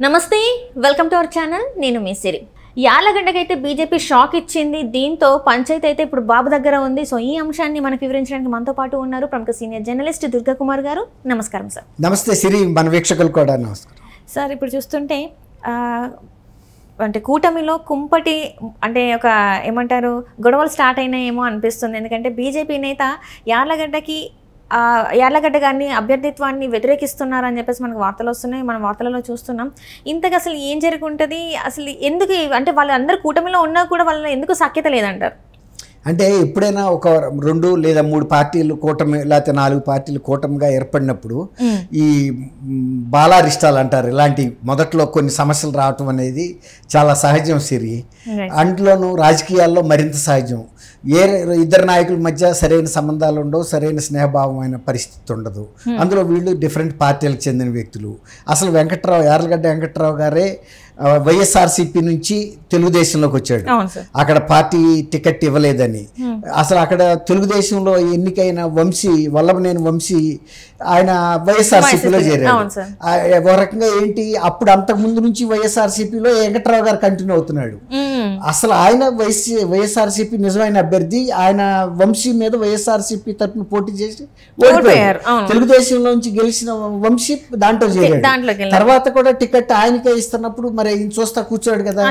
నమస్తే, welcome to our channel. నేను మీ సిరి. యార్లగడ్డకైతే BJP shock ఇచ్చింది. దీంతో పంచాయతీ అయితే ఇప్పుడు బాబు దగ్గర ఉంది. సో ఈ అంశాన్ని మనకు వివరించడానికి మనతో పాటు ఉన్నారు ప్రముఖ సీనియర్ జర్నలిస్ట్ దుర్గా కుమార్ గారు. నమస్కారం సార్. నమస్తే సిరి, మన వీక్షకులు కూడా నమస్కారం సార్. ఇప్పుడు చూస్తుంటే అంటే కూటమిలో కుంపటి అంటే ఒక ఏమంటారు గొడవలు స్టార్ట్ అయినాయేమో అనిపిస్తుంది. ఎందుకంటే బీజేపీ నేత యార్లగడ్డ గారిని అభ్యర్థిత్వాన్ని వ్యతిరేకిస్తున్నారని చెప్పేసి మనకు వార్తలు వస్తున్నాయి, మనం వార్తలలో చూస్తున్నాం. ఇంతకు అసలు ఏం జరిగి ఉంటుంది, అసలు ఎందుకు అంటే వాళ్ళందరూ కూటమిలో ఉన్నా కూడా వాళ్ళ ఎందుకు సఖ్యత లేదంటారు? అంటే ఎప్పుడైనా ఒక 2 లేదా 3 పార్టీలు కూటమి లేకపోతే 4 పార్టీలు కూటమిగా ఏర్పడినప్పుడు ఈ బాలారిష్టాలు అంటారు, ఇలాంటి మొదట్లో కొన్ని సమస్యలు రావటం అనేది చాలా సహజం సిరి. అందులోనూ రాజకీయాల్లో మరింత సహజం. ఇద్దరు నాయకుల మధ్య సరైన సంబంధాలు ఉండవు, సరైన స్నేహభావమైన పరిస్థితి ఉండదు. అందులో వీళ్ళు డిఫరెంట్ పార్టీలకు చెందిన వ్యక్తులు. అసలు యార్లగడ్డ వెంకట్రావు గారే వైఎస్ఆర్సీపీ నుంచి తెలుగుదేశంలోకి వచ్చాడు. అక్కడ పార్టీ టికెట్ ఇవ్వలేదని. అసలు అక్కడ తెలుగుదేశంలో ఎన్నికైన వల్లభనేని వంశీ ఆయన వైఎస్ఆర్సీపీలో చేరారు. ఒక రకంగా ఏంటి, అప్పుడు అంతకుముందు నుంచి వైఎస్ఆర్సీపీలో వెంకట్రావు గారు కంటిన్యూ అవుతున్నాడు. అసలు ఆయన వైఎస్ఆర్సీపీ నిజమైన అభ్యర్థి. ఆయన వంశీ మీద వైఎస్ఆర్సీపీ తరఫున పోటీ చేసి ఓడిపోయారు. తెలుగుదేశంలో నుంచి గెలిచిన వంశీ దాంట్లో చేరాడు. తర్వాత కూడా టికెట్ ఆయనకే ఇస్తున్నప్పుడు మరి ఈయన చూస్తా కూర్చోడు కదా,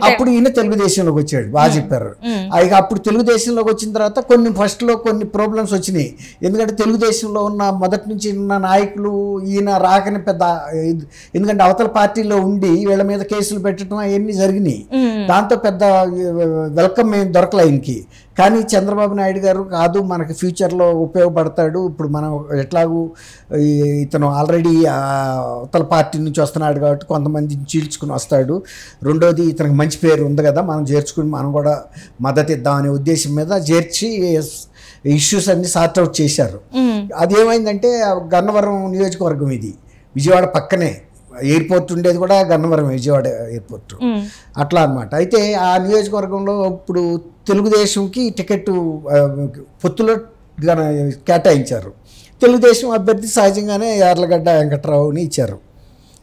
అప్పుడు ఈయన తెలుగుదేశంలోకి వచ్చాడు. బాగా చెప్పారు. ఇక అప్పుడు తెలుగుదేశంలోకి వచ్చిన తర్వాత ఫస్ట్ లో కొన్ని ప్రాబ్లమ్స్ వచ్చినాయి. ఎందుకంటే తెలుగుదేశంలో ఉన్న మొదటి నుంచి ఉన్న నాయకులు ఈయన రాకని పెద్ద, ఎందుకంటే అవతల పార్టీలో ఉండి వీళ్ళ మీద కేసులు పెట్టడం అవన్నీ జరిగినాయి. దాంతో పెద్ద వెల్కమ్ ఏం దొరకలే ఆయనకి. కానీ చంద్రబాబు నాయుడు గారు కాదు, మనకి ఫ్యూచర్లో ఉపయోగపడతాడు, ఇప్పుడు మనం ఎట్లాగూ ఇతను ఆల్రెడీ అవతల పార్టీ నుంచి వస్తున్నాడు కాబట్టి కొంతమందిని చీల్చుకుని వస్తాడు, రెండోది ఇతనికి మంచి పేరు ఉంది కదా, మనం చేర్చుకుని మనం కూడా మద్దతు ఇద్దామనే ఉద్దేశం మీద చేర్చి ఇష్యూస్ అన్ని సార్ట్అవుట్ చేశారు. అదేమైందంటే గన్నవరం నియోజకవర్గం, ఇది విజయవాడ పక్కనే ఎయిర్పోర్ట్ ఉండేది కూడా గన్నవరం, విజయవాడ ఎయిర్పోర్ట్ అట్లా అనమాట. అయితే ఆ నియోజకవర్గంలో ఇప్పుడు తెలుగుదేశంకి టికెట్ పొత్తులో కేటాయించారు. తెలుగుదేశం అభ్యర్థి సహజంగానే యార్లగడ్డ వెంకట్రావుని ఇచ్చారు.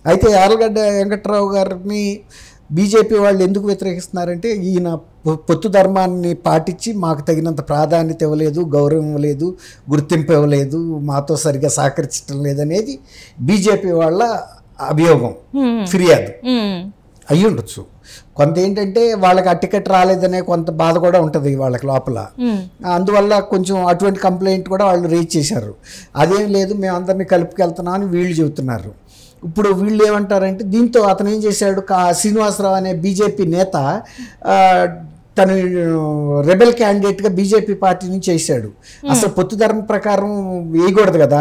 అయితే యార్లగడ్డ వెంకట్రావు గారిని బీజేపీ వాళ్ళు ఎందుకు వ్యతిరేకిస్తున్నారంటే ఈయన పొత్తు ధర్మాన్ని పాటించి మాకు తగినంత ప్రాధాన్యత ఇవ్వలేదు, గౌరవం ఇవ్వలేదు, గుర్తింపు ఇవ్వలేదు, మాతో సరిగ్గా సహకరించడం లేదనేది బీజేపీ వాళ్ళ అభియోగం, ఫిర్యాదు అయ్యి ఉండొచ్చు. కొంత ఏంటంటే వాళ్ళకి ఆ టికెట్ రాలేదనే కొంత బాధ కూడా ఉంటుంది వాళ్ళకి లోపల. అందువల్ల కొంచెం అటువంటి కంప్లైంట్ కూడా వాళ్ళు రేజ్ చేశారు. అదేం లేదు, మేము అందరినీ కలుపుకెళ్తున్నాం అని వీళ్ళు చెబుతున్నారు. ఇప్పుడు వీళ్ళు ఏమంటారంటే, దీంతో అతను ఏం చేశాడు, శ్రీనివాసరావు అనే బీజేపీ నేత తను రెబెల్ క్యాండిడేట్గా బీజేపీ పార్టీ నుంచి వేసాడు. అసలు పొత్తు ధర్మం ప్రకారం వేయకూడదు కదా,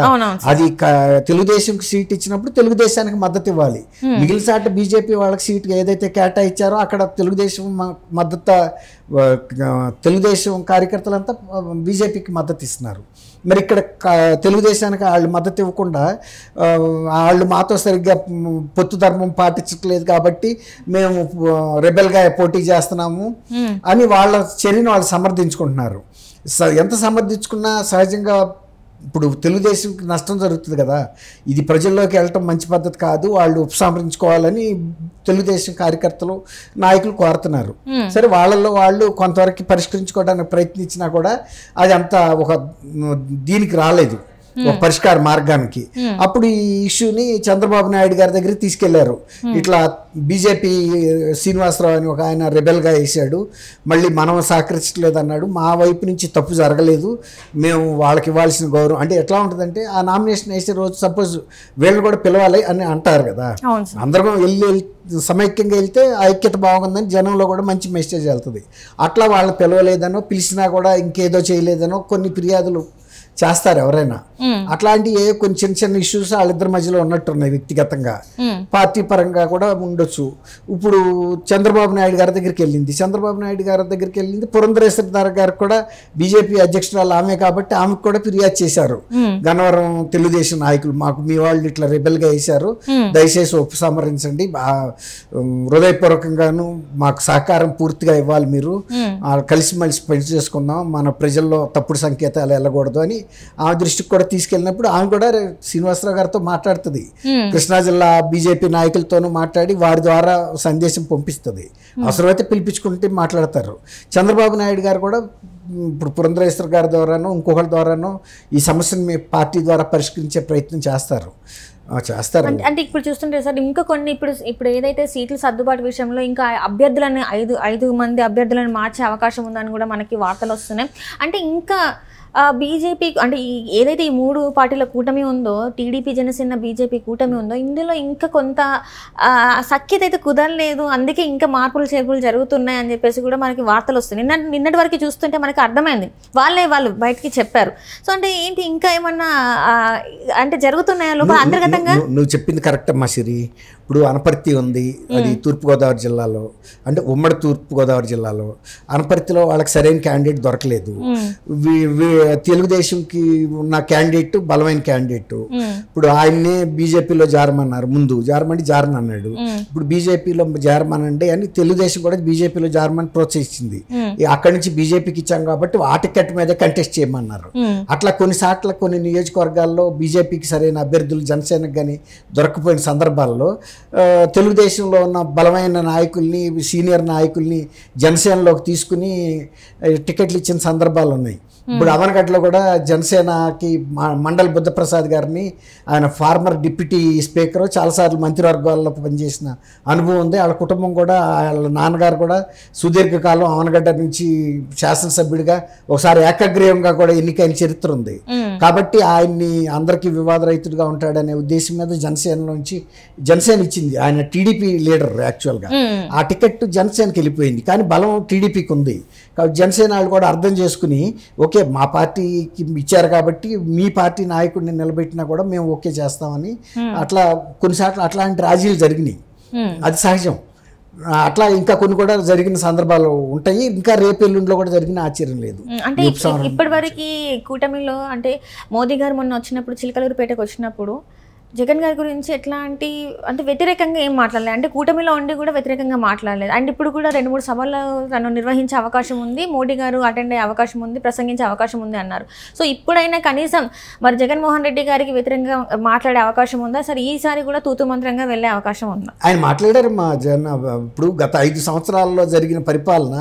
అది తెలుగుదేశంకి సీట్ ఇచ్చినప్పుడు తెలుగుదేశానికి మద్దతు ఇవ్వాలి. మిగిలిన సాట బీజేపీ వాళ్ళకి సీట్ ఏదైతే కేటాయించారో అక్కడ తెలుగుదేశం మద్దతు, తెలుగుదేశం కార్యకర్తలంతా బీజేపీకి మద్దతు ఇస్తున్నారు. మరి ఇక్కడ తెలుగుదేశానికి వాళ్ళు మద్దతు ఇవ్వకుండా వాళ్ళు మాతో సరిగ్గా పొత్తు ధర్మం పాటించట్లేదు కాబట్టి మేము రెబెల్గా పోటీ చేస్తున్నాము అని వాళ్ళ చర్యను వాళ్ళు సమర్థించుకుంటున్నారు. ఎంత సమర్థించుకున్నా సహజంగా ఇప్పుడు తెలుగుదేశంకి నష్టం జరుగుతుంది కదా, ఇది ప్రజల్లోకి వెళ్ళటం మంచి పద్ధతి కాదు, వాళ్ళు ఉపసంహరించుకోవాలని తెలుగుదేశం కార్యకర్తలు నాయకులు కోరుతున్నారు. సరే, వాళ్ళల్లో వాళ్ళు కొంతవరకు పరిష్కరించుకోవడానికి ప్రయత్నించినా కూడా అది అంత ఒక దీనికి రాలేదు, ఒక పరిష్కార మార్గానికి. అప్పుడు ఈ ఇష్యూని చంద్రబాబు నాయుడు గారి దగ్గరికి తీసుకెళ్లారు. ఇట్లా బీజేపీ శ్రీనివాసరావు అని ఒక ఆయన రెబెల్గా వేసాడు, మళ్ళీ మనం సహకరించట్లేదు అన్నాడు, మా వైపు నుంచి తప్పు జరగలేదు, మేము వాళ్ళకి ఇవ్వాల్సిన గౌరవం అంటే ఎట్లా ఉంటుందంటే, ఆ నామినేషన్ వేసే రోజు సపోజ్ వీళ్ళు కూడా పిలవాలి అని అంటారు కదా, అందరం వెళ్ళి సమైక్యంగా వెళ్తే ఐక్యత బాగుందని జనంలో కూడా మంచి మెసేజ్ వెళ్తుంది. అట్లా వాళ్ళని పిలవలేదనో పిలిచినా కూడా ఇంకేదో చేయలేదనో కొన్ని ఫిర్యాదులు చేస్తారు ఎవరైనా. అట్లాంటి కొన్ని చిన్న చిన్న ఇష్యూస్ వాళ్ళిద్దరి మధ్యలో ఉన్నట్టున్నాయి వ్యక్తిగతంగా, పార్టీ పరంగా కూడా ఉండొచ్చు. ఇప్పుడు చంద్రబాబు నాయుడు గారి దగ్గరికి వెళ్ళింది పురంధరేశ్వరి గారికి కూడా బీజేపీ అధ్యక్షురాలు ఆమె కాబట్టి ఆమెకు కూడా ఫిర్యాదు చేశారు. గన్నవరం తెలుగుదేశం నాయకులు మాకు మీ వాళ్ళు ఇట్లా రెబెల్గా వేశారు, దయచేసి ఉపసంహరించండి, హృదయపూర్వకంగాను మాకు సహకారం పూర్తిగా ఇవ్వాలి, మీరు కలిసిమెలిసి పని చేసుకుందాం, మన ప్రజల్లో తప్పుడు సంకేతాలు వెళ్ళకూడదు అని ఆమె దృష్టికి కూడా తీసుకెళ్ళినప్పుడు ఆమె కూడా శ్రీనివాసరావు గారితో మాట్లాడుతుంది, కృష్ణా జిల్లా బీజేపీ నాయకులతోనూ మాట్లాడి వారి ద్వారా సందేశం పంపిస్తుంది, అవసరమైతే పిలిపించుకుంటే మాట్లాడతారు. చంద్రబాబు నాయుడు గారు కూడా ఇప్పుడు పురంధరేశ్వర్ గారి ద్వారానో ఇంకొకరి ద్వారానో ఈ సమస్యను మీ పార్టీ ద్వారా పరిష్కరించే ప్రయత్నం చేస్తారు. అంటే ఇప్పుడు చూస్తుంటే సార్ ఇంకా కొన్ని ఇప్పుడు ఏదైతే సీట్ల సర్దుబాటు విషయంలో ఇంకా అభ్యర్థులని ఐదు మంది అభ్యర్థులను మార్చే అవకాశం ఉందని కూడా మనకి వార్తలు వస్తున్నాయి. అంటే ఇంకా బీజేపీ అంటే ఏదైతే ఈ 3 పార్టీల కూటమి ఉందో, టీడీపీ, జనసేన, బీజేపీ కూటమి ఉందో, ఇందులో ఇంకా కొంత సఖ్యత అయితే కుదరలేదు, అందుకే ఇంకా మార్పులు చేర్పులు జరుగుతున్నాయి అని చెప్పేసి కూడా మనకి వార్తలు వస్తున్నాయి. నిన్నటి వరకు చూస్తుంటే మనకి అర్థమైంది, వాళ్ళు బయటికి చెప్పారు. సో అంటే ఏంటి ఇంకా ఏమన్నా అంటే జరుగుతున్నాయా లోపల అంతర్గతంగా? నువ్వు చెప్పింది కరెక్ట్ అమ్మా సిరి. ఇప్పుడు అనపర్తి ఉంది, అది తూర్పుగోదావరి జిల్లాలో, అంటే ఉమ్మడి తూర్పుగోదావరి జిల్లాలో. అనపర్తిలో వాళ్ళకి సరైన క్యాండిడేట్ దొరకలేదు. తెలుగుదేశంకి ఉన్న క్యాండిడేట్ బలమైన క్యాండిడేట్. ఇప్పుడు ఆయన్నే బీజేపీలో జారమన్నారు, ముందు జారమని అన్నాడు, ఇప్పుడు బీజేపీలో జారమనండి అని తెలుగుదేశం కూడా బీజేపీలో జారమని ప్రోత్సహించింది. అక్కడి నుంచి బీజేపీకి ఇచ్చాం కాబట్టి ఆ టికెట్ మీద కంటెస్ట్ చేయమన్నారు. అట్లా కొన్ని నియోజకవర్గాల్లో బీజేపీకి సరైన అభ్యర్థులు జనసేనకు కానీ దొరకపోయిన సందర్భాల్లో తెలుగుదేశంలో ఉన్న బలమైన నాయకుల్ని, సీనియర్ నాయకుల్ని జనసేనలోకి తీసుకుని టికెట్లు ఇచ్చిన సందర్భాలు ఉన్నాయి. ఇప్పుడు అవనగడ్డలో కూడా జనసేనకి మండల్ బుద్ధప్రసాద్ గారిని, ఆయన ఫార్మర్ డిప్యూటీ స్పీకర్, చాలాసార్లు మంత్రివర్గాల్లో పనిచేసిన అనుభవం ఉంది. వాళ్ళ కుటుంబం కూడా, వాళ్ళ నాన్నగారు కూడా సుదీర్ఘకాలం అవనగడ్డ నుంచి శాసనసభ్యుడిగా, ఒకసారి ఏకగ్రీవంగా కూడా ఎన్నికైన చరిత్ర ఉంది. కాబట్టి ఆయన్ని అందరికీ వివాదరహితుడిగా ఉంటాడనే ఉద్దేశం మీద జనసేన ఇచ్చింది. ఆయన టీడీపీ లీడర్ యాక్చువల్గా. ఆ టికెట్ జనసేనకి వెళ్ళిపోయింది, కానీ బలం టీడీపీకి ఉంది. కాబట్టి జనసేన వాళ్ళు కూడా అర్థం చేసుకుని, ఓకే మా పార్టీకి ఇచ్చారు కాబట్టి మీ పార్టీ నాయకుడిని నిలబెట్టినా కూడా మేము ఓకే చేస్తామని అట్లా కొన్నిసార్లు అట్లాంటి రాజీలు జరిగినాయి. అది సహజం. అట్లా ఇంకా కొన్ని కూడా జరిగిన సందర్భాలు ఉంటాయి. ఇంకా రేపు ఎల్లుండిలో కూడా జరిగిన ఆశ్చర్యం లేదు. అంటే ఇప్పటి వరకు కూటమిలో అంటే మోదీ గారు మొన్న వచ్చినప్పుడు, చిలకలూరుపేటకు వచ్చినప్పుడు జగన్ గారి గురించి ఎట్లాంటి అంటే వ్యతిరేకంగా ఏం మాట్లాడలేదు, అంటే కూటమిలో ఉండి కూడా వ్యతిరేకంగా మాట్లాడలేదు. అండ్ ఇప్పుడు కూడా 2-3 సభలు తను నిర్వహించే అవకాశం ఉంది, మోడీ గారు అటెండ్ అయ్యే అవకాశం ఉంది, ప్రసంగించే అవకాశం ఉంది అన్నారు. సో ఇప్పుడైనా కనీసం మరి జగన్మోహన్ రెడ్డి గారికి వ్యతిరేకంగా మాట్లాడే అవకాశం ఉందా? సరే ఈసారి కూడా తూతు మంత్రంగా వెళ్ళే అవకాశం ఉందా? ఆయన మాట్లాడారు మా ఇప్పుడు గత 5 సంవత్సరాల్లో జరిగిన పరిపాలన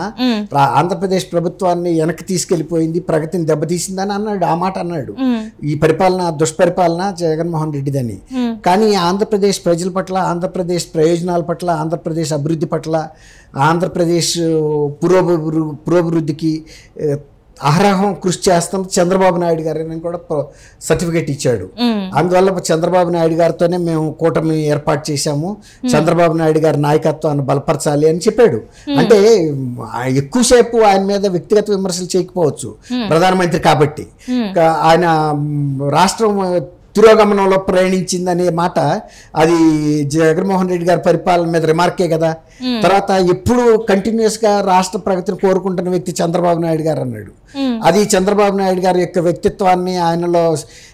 ఆంధ్రప్రదేశ్ ప్రభుత్వాన్ని వెనక్కి తీసుకెళ్లిపోయింది, ప్రగతిని దెబ్బతీసిందని అన్నాడు. ఆ మాట అన్నాడు. ఈ పరిపాలన దుష్పరిపాలన జగన్మోహన్ రెడ్డిదని. కానీ ఆంధ్రప్రదేశ్ ప్రజల పట్ల, ఆంధ్రప్రదేశ్ ప్రయోజనాల పట్ల, ఆంధ్రప్రదేశ్ అభివృద్ధి పట్ల, ఆంధ్రప్రదేశ్ పురోభివృద్ధికి అహరహం కృషి చేస్తాం చంద్రబాబు నాయుడు గారని కూడా సర్టిఫికేట్ ఇచ్చాడు. అందువల్ల చంద్రబాబు నాయుడు గారితోనే మేము కూటమి ఏర్పాటు చేశాము, చంద్రబాబు నాయుడు గారి నాయకత్వాన్ని బలపరచాలి అని చెప్పాడు. అంటే ఎక్కువసేపు ఆయన మీద వ్యక్తిగత విమర్శలు చేయకపోవచ్చు ప్రధానమంత్రి కాబట్టి. ఆయన రాష్ట్రం తిరోగమనంలో ప్రయాణించిందనే మాట అది జగన్మోహన్ రెడ్డి గారి పరిపాలన మీద రిమార్కే కదా. తర్వాత ఎప్పుడు కంటిన్యూస్గా రాష్ట్ర ప్రగతిని కోరుకుంటున్న వ్యక్తి చంద్రబాబు నాయుడు గారు అన్నాడు. అది చంద్రబాబు నాయుడు గారి యొక్క వ్యక్తిత్వాన్ని, ఆయనలో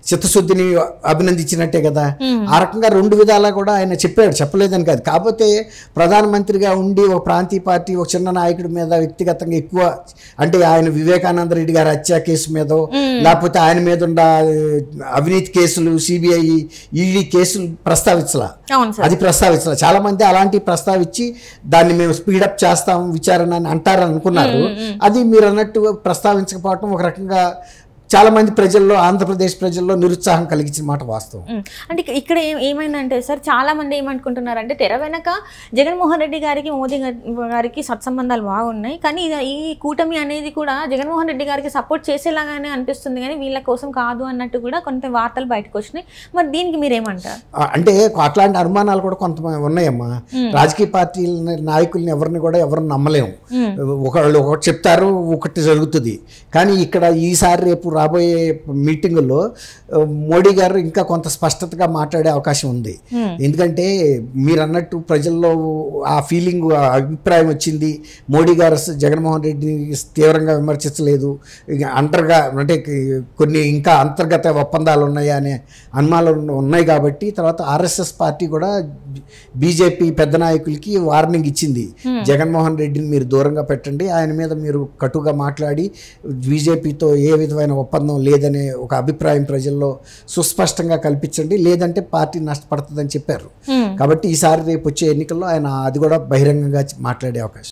చిత్తశుద్ధిని అభినందించినట్టే కదా. ఆ రకంగా 2 విధాలా కూడా ఆయన చెప్పాడు, చెప్పలేదని కాదు. కాకపోతే ప్రధానమంత్రిగా ఉండి ఒక ప్రాంతీయ పార్టీ, ఒక చిన్న నాయకుడి మీద వ్యక్తిగతంగా ఎక్కువ, అంటే ఆయన వివేకానంద రెడ్డి గారి హత్య కేసు మీదో, లేకపోతే ఆయన మీద ఉన్న అవినీతి కేసులు, సిబిఐ, ఈడీ కేసులు ప్రస్తావించలా. చాలా మంది అలాంటివి ప్రస్తావించి దాన్ని మేము స్పీడప్ చేస్తాం విచారణ అని అంటారని అనుకున్నారు. అది మీరు అన్నట్టు ప్రస్తావించకపోవటం ఒక రకంగా చాలా మంది ప్రజల్లో, ఆంధ్రప్రదేశ్ ప్రజల్లో నిరుత్సాహం కలిగించిన మాట వాస్తవం. అంటే ఇక్కడ ఏమైందంటే సార్, చాలా మంది ఏమనుకుంటున్నారంటే తెర వెనక జగన్మోహన్ రెడ్డి గారికి, మోదీ గారికి సత్సంబంధాలు బాగున్నాయి, కానీ ఈ కూటమి అనేది కూడా జగన్మోహన్ రెడ్డి గారికి సపోర్ట్ చేసేలాగానే అనిపిస్తుంది, కానీ వీళ్ళ కోసం కాదు అన్నట్టు కూడా కొంత వార్తలు బయటకు వచ్చినాయి. మరి దీనికి మీరేమంటారు? అంటే అట్లాంటి అనుమానాలు కూడా కొంత ఉన్నాయమ్మా. రాజకీయ పార్టీల నాయకుల్ని ఎవరిని నమ్మలేము. ఒకళ్ళు ఒకటి చెప్తారు, ఒకటి జరుగుతుంది. కానీ ఇక్కడ ఈసారి రేపు రాబోయే మీటింగుల్లో మోడీ గారు ఇంకా కొంత స్పష్టతగా మాట్లాడే అవకాశం ఉంది. ఎందుకంటే మీరు అన్నట్టు ప్రజల్లో ఆ ఫీలింగ్, అభిప్రాయం వచ్చింది. మోడీ గారు జగన్మోహన్ రెడ్డిని తీవ్రంగా విమర్శించలేదు, అంటే కొన్ని ఇంకా అంతర్గత ఒప్పందాలు ఉన్నాయా అనే అనుమానాలు ఉన్నాయి. కాబట్టి తర్వాత ఆర్ఎస్ఎస్ పార్టీ కూడా బీజేపీ పెద్ద నాయకులకి వార్నింగ్ ఇచ్చింది, జగన్మోహన్ రెడ్డిని మీరు దూరంగా పెట్టండి, ఆయన మీద మీరు కటుగా మాట్లాడి బీజేపీతో ఏ విధమైన ఒప్పందం లేదనే ఒక అభిప్రాయం ప్రజల్లో సుస్పష్టంగా కల్పించండి, లేదంటే పార్టీ నష్టపడుతుందని చెప్పారు. కాబట్టి ఈసారి రేపు వచ్చే ఎన్నికల్లో ఆయన అది కూడా బహిరంగంగా మాట్లాడే అవకాశం.